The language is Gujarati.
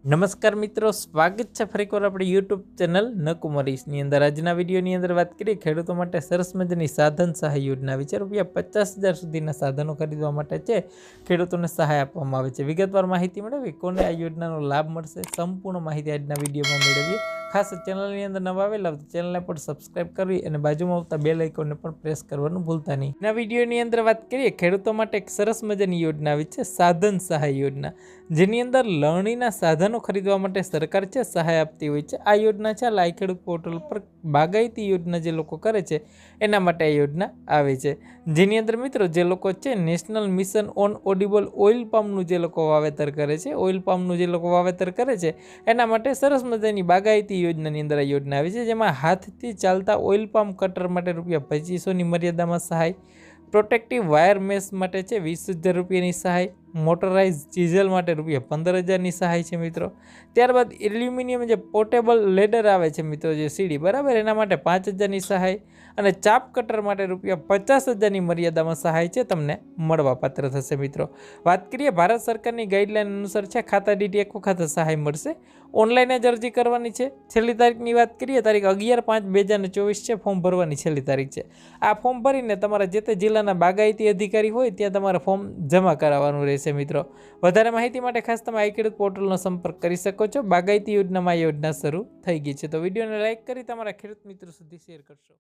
નમસ્કાર મિત્રો, સ્વાગત છે ફરીકવાર આપણી યુટ્યુબ ચેનલ નકુમરીશની અંદર। આજના વિડીયોની અંદર વાત કરીએ ખેડૂતો માટે સરસ મજાની સાધન સહાય યોજના વિશે। ₹50,000 સુધીના સાધનો ખરીદવા માટે છે ખેડૂતોને સહાય આપવામાં આવે છે। વિગતવાર માહિતી મેળવી કોને આ યોજનાનો લાભ મળશે, સંપૂર્ણ માહિતી આજના વિડીયોમાં મેળવીએ। ખાસ ચેનલની અંદર નવા આવેલા તો ચેનલને પણ સબસ્ક્રાઇબ કરવી અને બાજુમાં આવતા બેલ આઇકોનને પણ પ્રેસ કરવાનું ભૂલતા નહીં। આ વિડીયોની અંદર વાત કરીએ ખેડૂતો માટે એક સરસ મજાની યોજના આવી છે, સાધન સહાય યોજના, જેની અંદર લણણીના સાધનો ખરીદવા માટે સરકાર છે સહાય આપતી હોય છે। આ યોજના છે લાઈ ખેડૂત પોર્ટલ પર બાગાયતી યોજના જે લોકો કરે છે એના માટે આ યોજના આવે છે, જેની અંદર મિત્રો જે લોકો છે national mission on edible oil પામનું જે લોકો વાવેતર કરે છે, ઓઇલ પામનું જે લોકો વાવેતર કરે છે એના માટે સરસ મજાની બાગાયતી યોજનાની અંદર આ યોજના આવે છે, જેમાં હાથથી ચાલતા ઓઇલ પામ કટર માટે ₹2500ની મર્યાદામાં સહાય, પ્રોટેક્ટિવ વાયર મેશ માટે છે ₹20,000ની સહાય, મોટરાઇઝ ચીઝલ માટે ₹15,000ની સહાય છે મિત્રો। ત્યારબાદ એલ્યુમિનિયમ જે પોર્ટેબલ લેડર આવે છે મિત્રો, જે સીડી બરાબર, એના માટે ₹5,000ની સહાય અને ચાપ કટર માટે ₹50,000ની મર્યાદામાં સહાય છે તમને મળવાપાત્ર થશે મિત્રો। વાત કરીએ ભારત સરકારની ગાઈડલાઈન અનુસાર છે ખાતા દીઠ એક વખત સહાય મળશે। ઓનલાઈન જ અરજી કરવાની છે। છેલ્લી તારીખની વાત કરીએ, તારીખ 11/5/2024 છે ફોર્મ ભરવાની છેલ્લી તારીખ છે। આ ફોર્મ ભરીને તમારા જે તે જિલ્લાના બાગાયતી અધિકારી હોય ત્યાં તમારે ફોર્મ જમા કરાવવાનું રહેશે મિત્રો। વધારે માહિતી માટે ખાસ તમે આઈ ખેડૂત પોર્ટલનો સંપર્ક કરી શકો છો। બાગાયતી યોજનામાં આ યોજના શરૂ થઈ ગઈ છે, તો વિડીયોને લાઇક કરી તમારા ખેડૂત મિત્રો સુધી શેર કરશો।